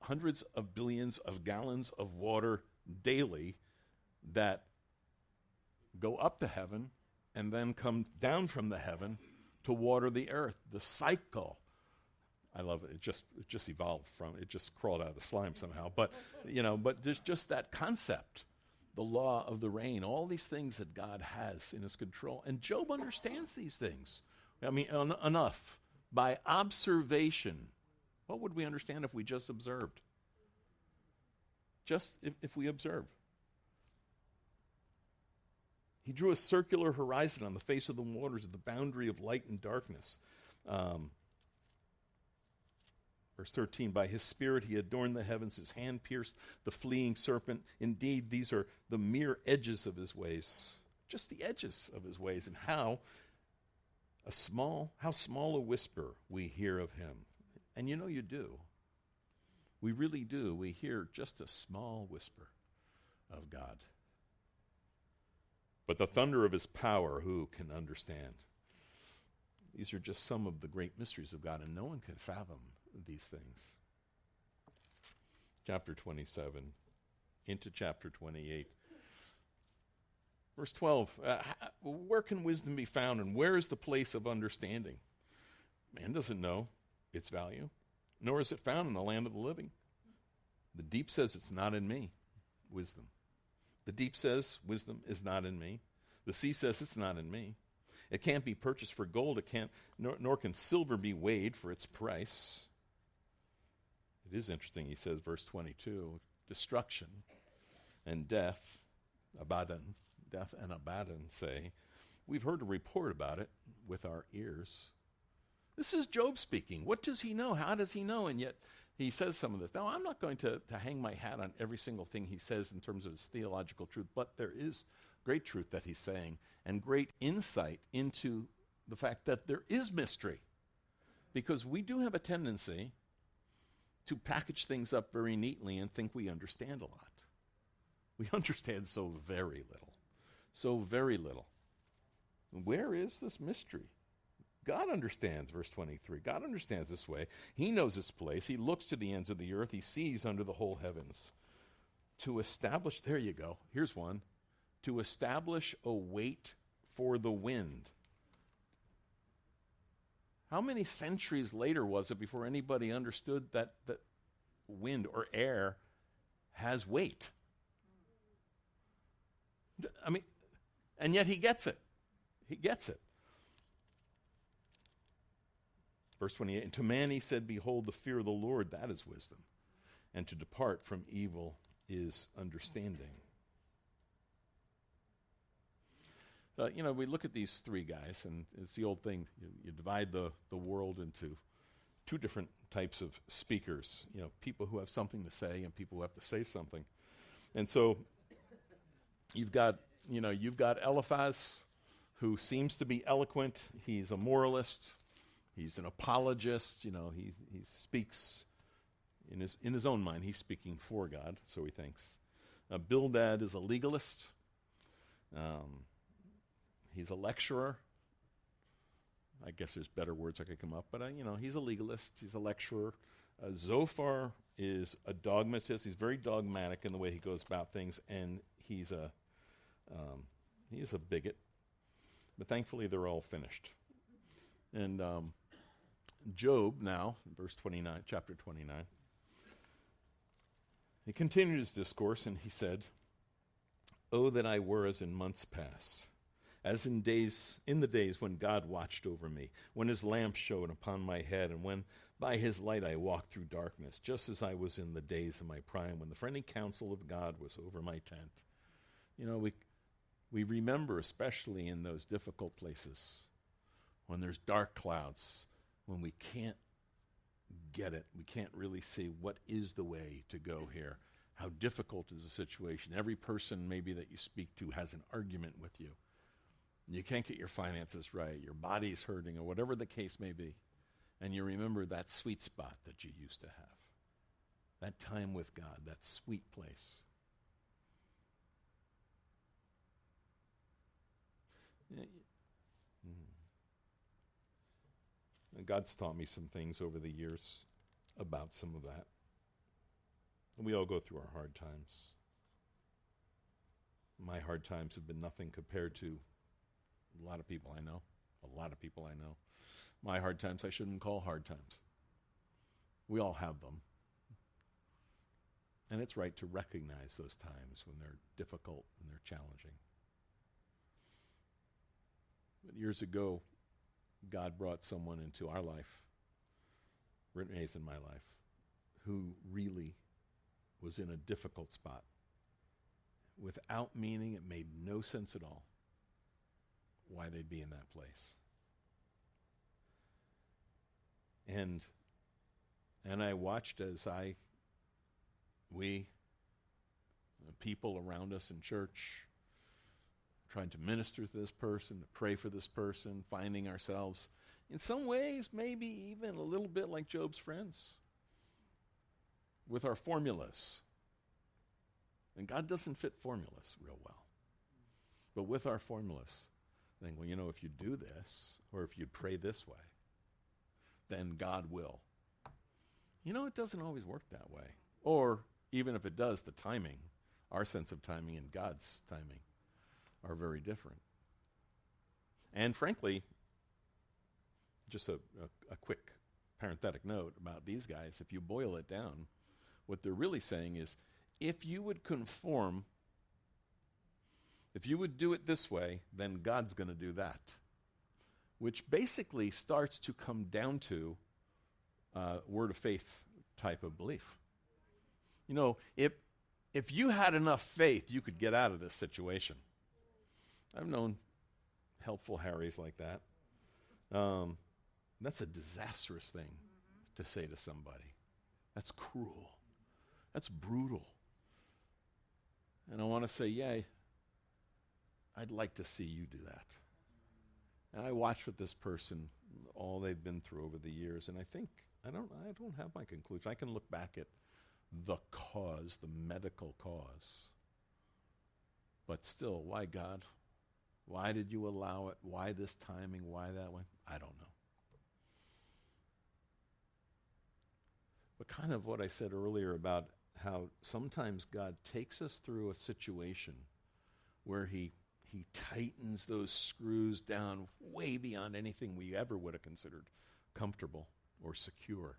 hundreds of billions of gallons of water daily that go up to heaven and then come down from the heaven to water the earth. The cycle. I love it. It just evolved from, it just crawled out of the slime somehow. But there's just that concept, the law of the rain, all these things that God has in his control. And Job understands these things. I mean, enough. By observation. What would we understand if we just observed? Just if we observe. He drew a circular horizon on the face of the waters at the boundary of light and darkness. Verse 13, by his spirit he adorned the heavens, his hand pierced the fleeing serpent. Indeed, these are the mere edges of his ways. Just the edges of his ways. And how small a whisper we hear of him. And you do. We really do. We hear just a small whisper of God. But the thunder of his power, who can understand? These are just some of the great mysteries of God, and no one can fathom these things. Chapter 27, into chapter 28. Verse 12, where can wisdom be found, and where is the place of understanding? Man doesn't know its value, nor is it found in the land of the living. The deep says it's not in me, wisdom. The deep says wisdom is not in me. The sea says it's not in me. It can't be purchased for gold. It can't, nor can silver be weighed for its price. It is interesting, he says, verse 22, destruction and death, Abaddon, death and Abaddon say, we've heard a report about it with our ears. This is Job speaking. What does he know? How does he know? And yet he says some of this. Now, I'm not going to hang my hat on every single thing he says in terms of his theological truth, but there is great truth that he's saying and great insight into the fact that there is mystery. Because we do have a tendency to package things up very neatly and think we understand a lot. We understand so very little. So very little. Where is this mystery? God understands, verse 23. God understands this way. He knows his place. He looks to the ends of the earth. He sees under the whole heavens. To establish, there you go. Here's one. To establish a weight for the wind. How many centuries later was it before anybody understood that wind or air has weight? I mean, and yet he gets it. He gets it. Verse 28, and to man he said, behold, the fear of the Lord, that is wisdom, and to depart from evil is understanding. We look at these three guys, and it's the old thing. You divide the world into two different types of speakers. People who have something to say and people who have to say something. And so you've got Eliphaz, who seems to be eloquent. He's a moralist. He's an apologist. He speaks in his own mind. He's speaking for God, so he thinks. Bildad is a legalist. He's a lecturer. I guess there's better words I could come up, but he's a legalist. He's a lecturer. Zophar is a dogmatist. He's very dogmatic in the way he goes about things, and he is a bigot. But thankfully, they're all finished. And Job now, verse 29, chapter 29, he continued his discourse, and he said, "Oh, that I were as in months past, as in the days when God watched over me, when his lamp shone upon my head, and when by his light I walked through darkness, just as I was in the days of my prime, when the friendly counsel of God was over my tent." We remember, especially in those difficult places, when there's dark clouds, when we can't get it, we can't really see what is the way to go here. How difficult is the situation? Every person maybe that you speak to has an argument with you. You can't get your finances right, your body's hurting, or whatever the case may be. And you remember that sweet spot that you used to have. That time with God, that sweet place. And God's taught me some things over the years about some of that. And we all go through our hard times. My hard times have been nothing compared to a lot of people I know. My hard times I shouldn't call hard times. We all have them. And it's right to recognize those times when they're difficult and they're challenging. But years ago, God brought someone into our life, Renee's in my life, who really was in a difficult spot. Without meaning, it made no sense at all why they'd be in that place. And I watched as people around us in church, trying to minister to this person, to pray for this person, finding ourselves, in some ways, maybe even a little bit like Job's friends, with our formulas. And God doesn't fit formulas real well. But with our formulas, think, if you do this, or if you pray this way, then God will. It doesn't always work that way. Or even if it does, the timing, our sense of timing and God's timing are very different. And frankly, just a quick parenthetic note about these guys, if you boil it down, what they're really saying is, if you would conform, if you would do it this way, then God's going to do that. Which basically starts to come down to word of faith type of belief. If you had enough faith, you could get out of this situation. I've known helpful Harrys like that. That's a disastrous thing to say to somebody. That's cruel. That's brutal. And I want to say, yeah, I'd like to see you do that. And I watch with this person all they've been through over the years, and I think I don't have my conclusion. I can look back at the cause, the medical cause. But still, why God? Why did you allow it? Why this timing? Why that one? I don't know. But kind of what I said earlier about how sometimes God takes us through a situation where he tightens those screws down way beyond anything we ever would have considered comfortable or secure,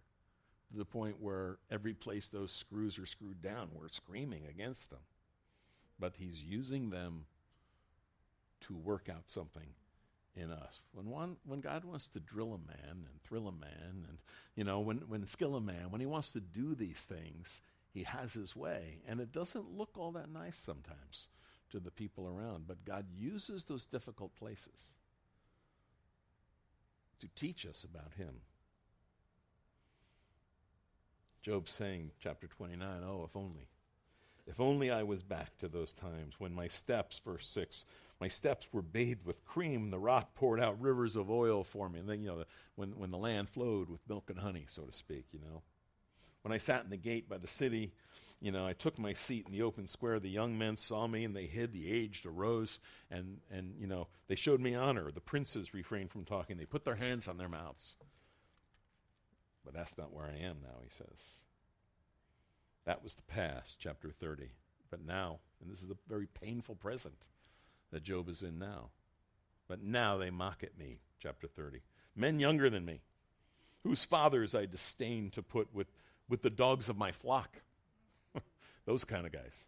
to the point where every place those screws are screwed down, we're screaming against them. But he's using them to work out something in us. When God wants to drill a man and thrill a man, and when skill a man, when he wants to do these things, he has his way. And it doesn't look all that nice sometimes to the people around, but God uses those difficult places to teach us about him. Job's saying, chapter 29, oh, if only I was back to those times when my steps, verse 6, my steps were bathed with cream, the rock poured out rivers of oil for me. And then, when the land flowed with milk and honey, so to speak, When I sat in the gate by the city, I took my seat in the open square. The young men saw me and they hid. The aged arose and they showed me honor. The princes refrained from talking. They put their hands on their mouths. But that's not where I am now, he says. That was the past, chapter 30. But now, and this is the very painful present that Job is in now. But now they mock at me, chapter 30. Men younger than me, whose fathers I disdain to put with the dogs of my flock. Those kind of guys.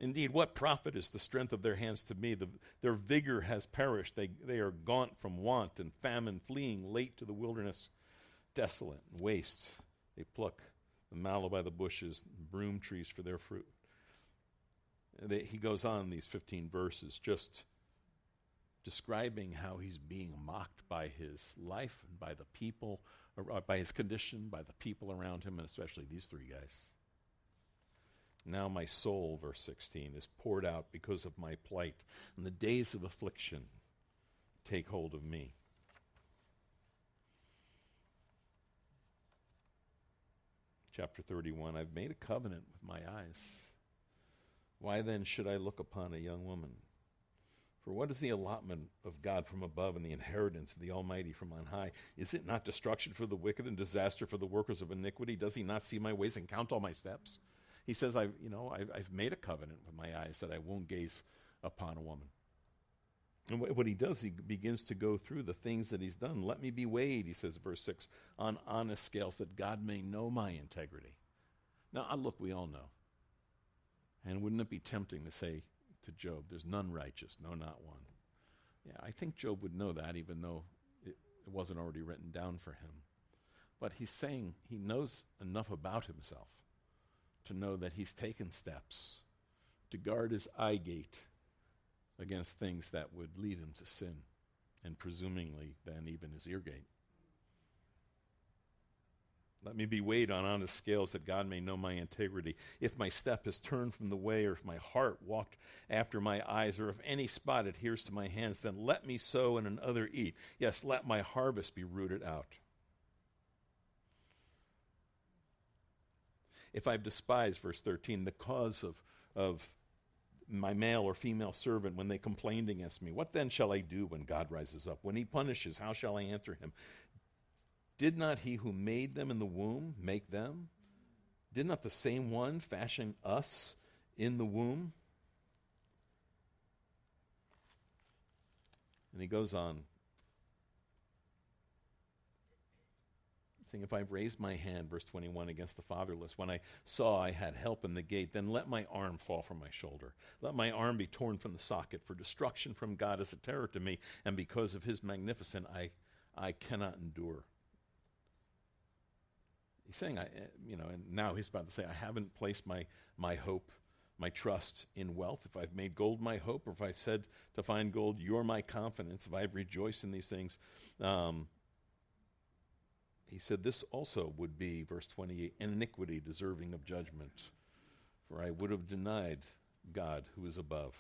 Indeed, what profit is the strength of their hands to me? Their vigor has perished. They are gaunt from want and famine, fleeing late to the wilderness. Desolate and waste, they pluck the mallow by the bushes, broom trees for their fruit. He goes on these 15 verses just describing how he's being mocked by his life and by the people, or by his condition, by the people around him, and especially these three guys. Now my soul, verse 16, is poured out because of my plight, and the days of affliction take hold of me. Chapter 31, I've made a covenant with my eyes. Why then should I look upon a young woman? For what is the allotment of God from above and the inheritance of the Almighty from on high? Is it not destruction for the wicked and disaster for the workers of iniquity? Does he not see my ways and count all my steps? He says, I've made a covenant with my eyes that I won't gaze upon a woman. And what he does, he begins to go through the things that he's done. Let me be weighed, he says, verse 6, on honest scales, that God may know my integrity. Now, look, we all know. And wouldn't it be tempting to say to Job, there's none righteous, no, not one. Yeah, I think Job would know that, even though it wasn't already written down for him. But he's saying he knows enough about himself to know that he's taken steps to guard his eye gate against things that would lead him to sin, and presumably then even his ear gate. Let me be weighed on honest scales, that God may know my integrity. If my step is turned from the way, or if my heart walked after my eyes, or if any spot adheres to my hands, then let me sow and another eat. Yes, let my harvest be rooted out. If I've despised, verse 13, the cause of my male or female servant when they complained against me, what then shall I do when God rises up? When he punishes, how shall I answer him? Did not he who made them in the womb make them? Did not the same one fashion us in the womb? And he goes on, saying, if I've raised my hand, verse 21, against the fatherless, when I saw I had help in the gate, then let my arm fall from my shoulder. Let my arm be torn from the socket, for destruction from God is a terror to me, and because of his magnificence I cannot endure. He's saying, and now he's about to say, I haven't placed my hope, my trust in wealth. If I've made gold my hope, or if I said to find gold, you're my confidence, if I've rejoiced in these things, he said this also would be, verse 28, iniquity deserving of judgment, for I would have denied God who is above.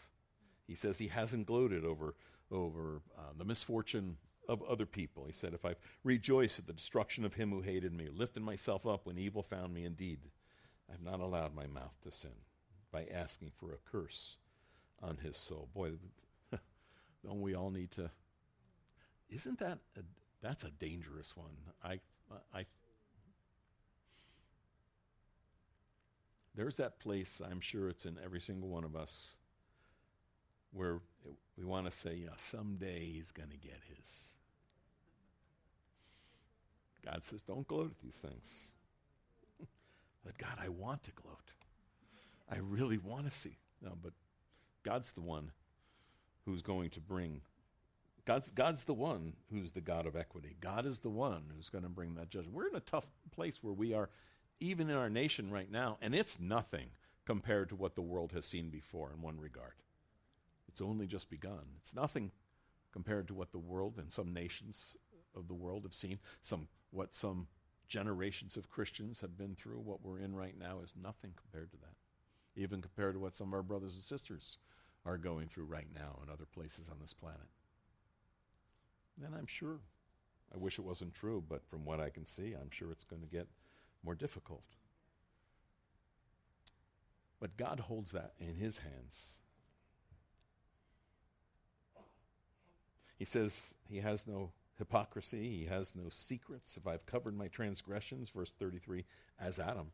He says he hasn't gloated over the misfortune of other people. He said, if I've rejoiced at the destruction of him who hated me, lifted myself up when evil found me, indeed, I've not allowed my mouth to sin by asking for a curse on his soul. Boy, don't we all need to? Isn't that's a dangerous one? There's that place, I'm sure it's in every single one of us, where we want to say, yeah, someday he's going to get his. God says, don't gloat at these things. But God, I want to gloat. I really want to see. No, but God's the one who's going to bring God's the one who's the God of equity. God is the one who's going to bring that judgment. We're in a tough place where we are, even in our nation right now, and it's nothing compared to what the world has seen before in one regard. It's only just begun. It's nothing compared to what the world and some nations of the world have seen. What some generations of Christians have been through. What we're in right now is nothing compared to that. Even compared to what some of our brothers and sisters are going through right now in other places on this planet. And I'm sure, I wish it wasn't true, but from what I can see, I'm sure it's going to get more difficult. But God holds that in his hands. He says he has no hypocrisy, he has no secrets. If I've covered my transgressions, verse 33, as Adam,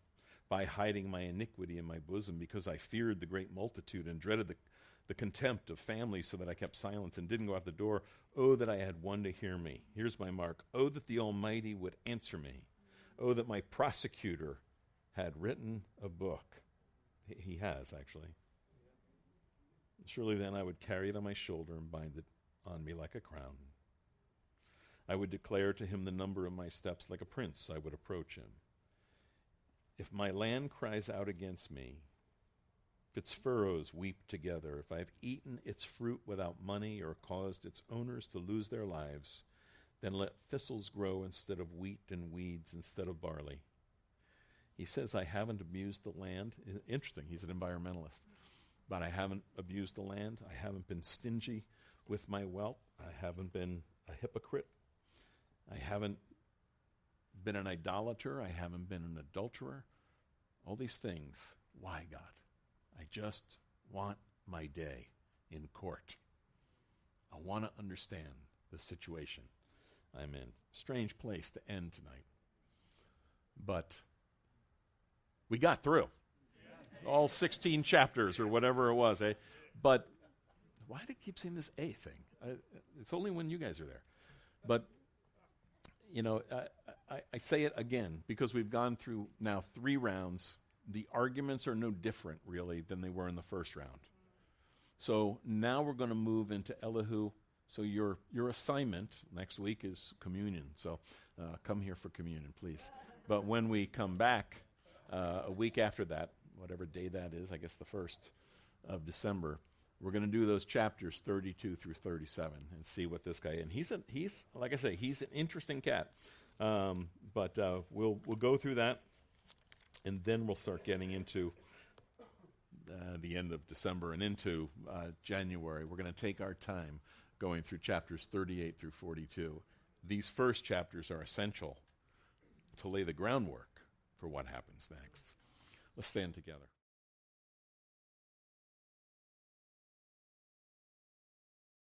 by hiding my iniquity in my bosom, because I feared the great multitude and dreaded the contempt of family, so that I kept silence and didn't go out the door. Oh, that I had one to hear me. Here's my mark. Oh, that the Almighty would answer me. Oh, that my prosecutor had written a book. He has, actually. Surely then I would carry it on my shoulder and bind it on me like a crown. I would declare to him the number of my steps. Like a prince I would approach him. If my land cries out against me, if its furrows weep together, if I've eaten its fruit without money or caused its owners to lose their lives, then let thistles grow instead of wheat and weeds instead of barley. He says, I haven't abused the land. Interesting, he's an environmentalist. But I haven't abused the land. I haven't been stingy with my wealth. I haven't been a hypocrite. I haven't been an idolater. I haven't been an adulterer. All these things. Why, God? I just want my day in court. I want to understand the situation I'm in. Strange place to end tonight. But we got through. All 16 chapters or whatever it was. Eh? But why do I keep saying this A thing? It's only when you guys are there. But, you know, I say it again because we've gone through now 3 rounds. The arguments are no different, really, than they were in the first round. So now we're going to move into Elihu. So your assignment next week is communion. So come here for communion, please. But when we come back a week after that, whatever day that is, I guess the 1st of December, we're going to do those chapters 32 through 37 and see what this guy, and he's like I say, he's an interesting cat. But we'll go through that. And then we'll start getting into the end of December and into January. We're going to take our time going through chapters 38 through 42. These first chapters are essential to lay the groundwork for what happens next. Let's stand together.